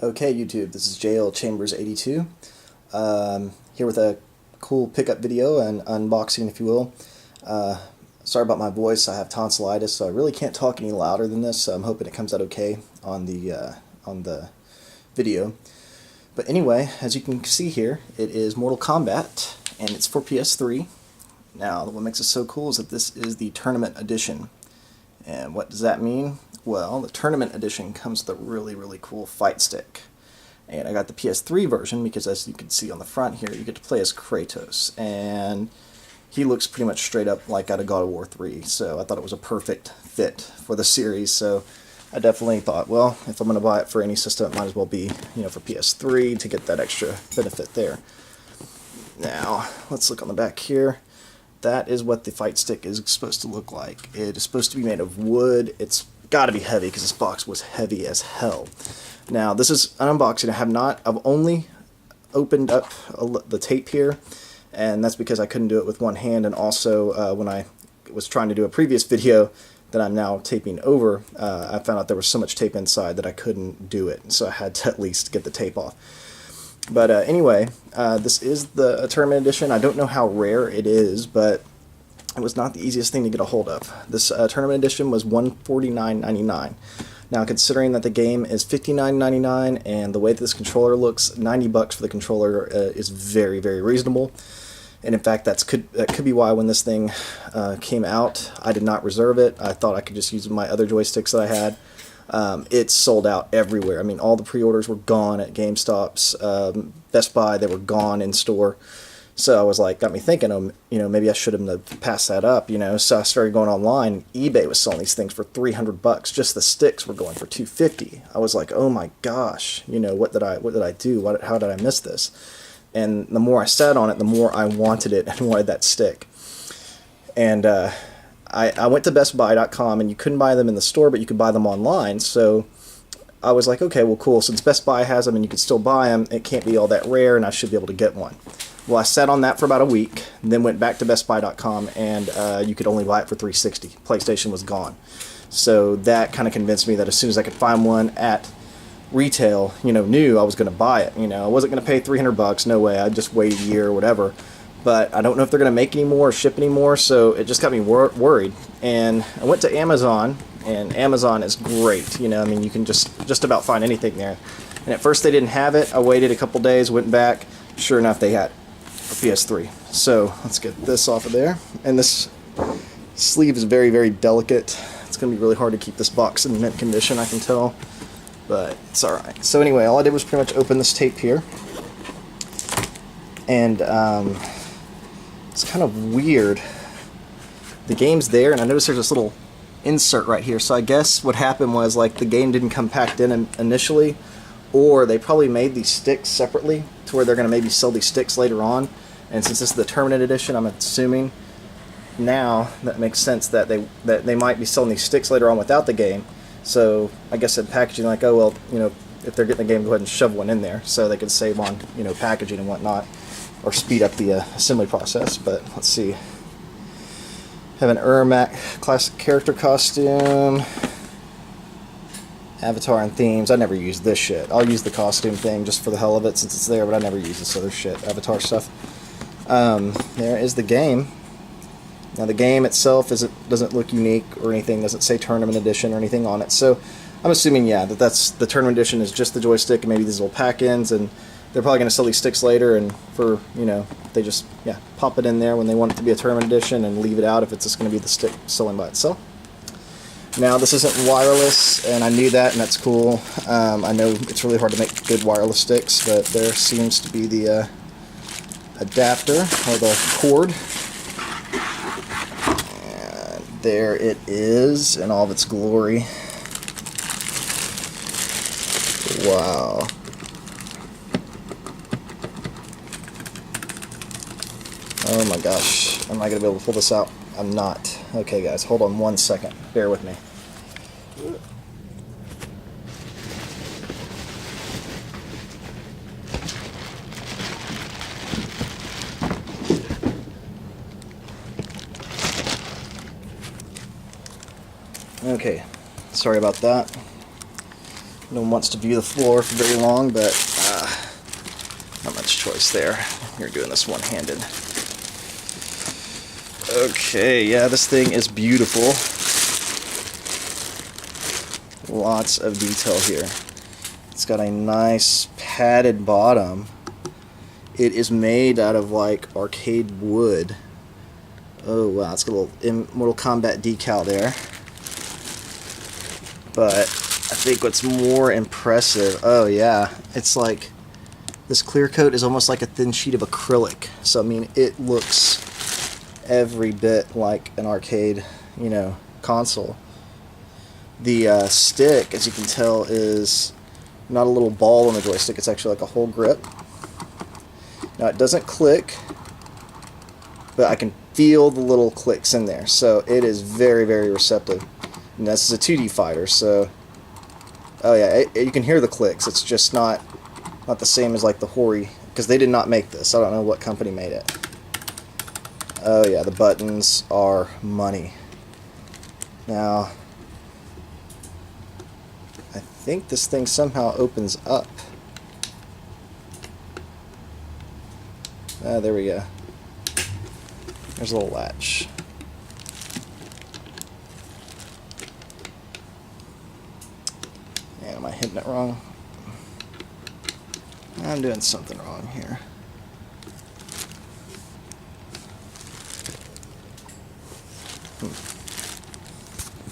Okay, YouTube, this is JL Chambers 82, here with a cool pickup video and unboxing, if you will. Sorry about my voice, I have tonsillitis, so I really can't talk any louder than this, so I'm hoping it comes out okay on the video. But anyway, as you can see here, it is Mortal Kombat, and it's for PS3. Now, what makes it so cool is that this is the Tournament Edition. And what does that mean? Well, the Tournament Edition comes with a really cool fight stick. And I got the PS3 version because, as you can see on the front here, you get to play as Kratos. And he looks pretty much straight up like out of God of War 3. So I thought it was a perfect fit for the series. So I definitely thought, well, if I'm going to buy it for any system, it might as well be, for PS3 to get that extra benefit there. Now, let's look on the back here. That is what the fight stick is supposed to look like. It is supposed to be made of wood. It's got to be heavy because this box was heavy as hell. Now, this is an unboxing. I've only opened up the tape here, and that's because I couldn't do it with one hand, and also when I was trying to do a previous video that I'm now taping over, I found out there was so much tape inside that I couldn't do it, so I had to at least get the tape off. But anyway, this is the Tournament Edition. I don't know how rare it is, but it was not the easiest thing to get a hold of. This Tournament Edition was $149.99. Now, considering that the game is $59.99 and the way that this controller looks, $90 for the controller is very reasonable. And in fact, that could be why when this thing came out, I did not reserve it. I thought I could just use my other joysticks that I had. It's sold out everywhere. I mean, all the pre-orders were gone at GameStop's, Best Buy, they were gone in store. So I was like, got me thinking, maybe I should have passed that up, So I started going online. eBay was selling these things for $300. Just the sticks were going for $250. I was like, oh my gosh, what did I do? How did I miss this? And the more I sat on it, the more I wanted it and wanted that stick. And I went to bestbuy.com, and you couldn't buy them in the store, but you could buy them online. So I was like, okay, well, cool. Since Best Buy has them and you can still buy them, it can't be all that rare, and I should be able to get one. Well, I sat on that for about a week, then went back to bestbuy.com, and you could only buy it for $360. PlayStation was gone. So that kind of convinced me that as soon as I could find one at retail, new, I was going to buy it. I wasn't going to pay $300. No way. I'd just wait a year or whatever. But I don't know if they're going to make any more or ship any more, so it just got me worried. And I went to Amazon, and Amazon is great. You can just about find anything there. And at first they didn't have it. I waited a couple days, went back. Sure enough, they had it for PS3. So let's get this off of there. And this sleeve is very delicate. It's going to be really hard to keep this box in mint condition, I can tell. But it's alright. So anyway, all I did was pretty much open this tape here. And it's kind of weird. The game's there, and I noticed there's this little insert right here. So I guess what happened was, like, the game didn't come packed in initially, or they probably made these sticks separately to where they're going to maybe sell these sticks later on. And since this is the Tournament Edition, I'm assuming now that makes sense that they might be selling these sticks later on without the game. So I guess in packaging, like, oh well, if they're getting the game, go ahead and shove one in there so they can save on packaging and whatnot, or speed up the assembly process. But let's see. Have an Ermac classic character costume, avatar and themes. I never use this shit. I'll use the costume thing just for the hell of it since it's there, but I never use this other shit, avatar stuff. There is the game. Now the game itself doesn't look unique or anything, doesn't say Tournament Edition or anything on it. So I'm assuming, yeah, that's the Tournament Edition is just the joystick and maybe these little pack-ins, and they're probably going to sell these sticks later, and for, they just, pop it in there when they want it to be a Tournament Edition and leave it out if it's just going to be the stick selling by itself. Now, this isn't wireless, and I knew that, and that's cool. I know it's really hard to make good wireless sticks, but there seems to be the adapter, or the cord. And there it is in all of its glory. Wow. Oh my gosh, am I going to be able to pull this out? I'm not. Okay guys, hold on one second. Bear with me. Okay, sorry about that. No one wants to view the floor for very long, but not much choice there. You're doing this one-handed. Okay, yeah, this thing is beautiful. Lots of detail here. It's got a nice padded bottom. It is made out of like arcade wood. Oh wow, it's got a little Mortal Kombat decal there. But I think what's more impressive, oh yeah, it's like this clear coat is almost like a thin sheet of acrylic. So I mean, it looks every bit like an arcade, you know, console. The stick, as you can tell, is not a little ball on the joystick. It's actually like a whole grip. Now it doesn't click, but I can feel the little clicks in there. So it is very, very receptive. And this is a 2D fighter, so oh yeah, you can hear the clicks. It's just not the same as like the Hori, because they did not make this. I don't know what company made it. Oh yeah, the buttons are money. Now, I think this thing somehow opens up. Ah, there we go. There's a little latch. And am I hitting it wrong? I'm doing something wrong here.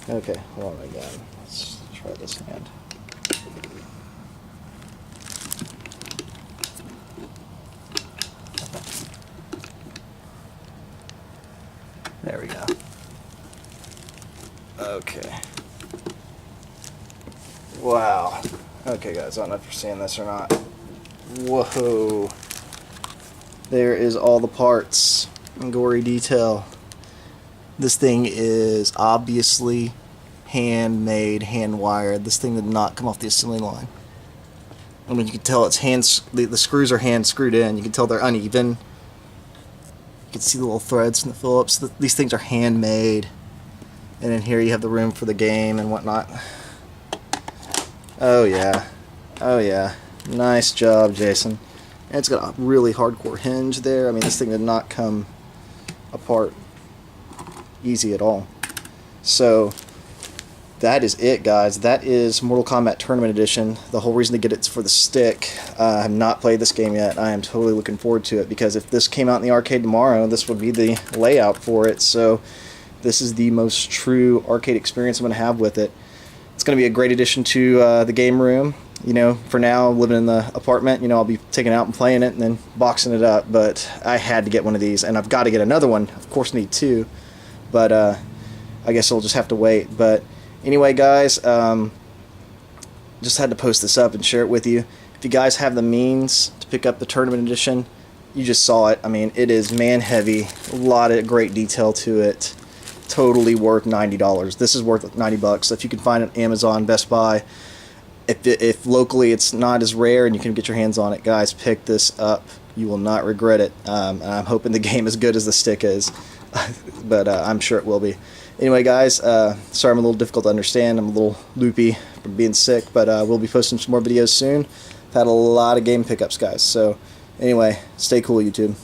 Okay, hold on again. Let's try this hand. There we go. Okay. Wow. Okay guys, I don't know if you're seeing this or not. Whoa. There is all the parts and gory detail. This thing is obviously handmade, hand-wired. This thing did not come off the assembly line. I mean, you can tell it's the screws are hand screwed in. You can tell they're uneven. You can see the little threads in the Phillips. These things are handmade. And in here you have the room for the game and whatnot. Oh yeah. Oh yeah. Nice job, Jason. And it's got a really hardcore hinge there. I mean, this thing did not come apart easy at all. So that is it, guys. That is Mortal Kombat Tournament Edition. The whole reason to get it's for the stick. I have not played this game yet. I am totally looking forward to it, because if this came out in the arcade tomorrow, this would be the layout for it. So this is the most true arcade experience I'm going to have with it. It's going to be a great addition to the game room. You know, for now, living in the apartment, you know, I'll be taking it out and playing it and then boxing it up. But I had to get one of these, and I've got to get another one. Of course, need two. But I guess I'll just have to wait. But anyway, guys, just had to post this up and share it with you. If you guys have the means to pick up the Tournament Edition, you just saw it. I mean, it is man-heavy. A lot of great detail to it. Totally worth $90. This is worth $90. So if you can find it on Amazon, Best Buy, if locally it's not as rare and you can get your hands on it, guys, pick this up. You will not regret it. And I'm hoping the game is good as the stick is. But I'm sure it will be. Anyway, guys, sorry I'm a little difficult to understand. I'm a little loopy from being sick, but we'll be posting some more videos soon. I've had a lot of game pickups, guys. So anyway, stay cool, YouTube.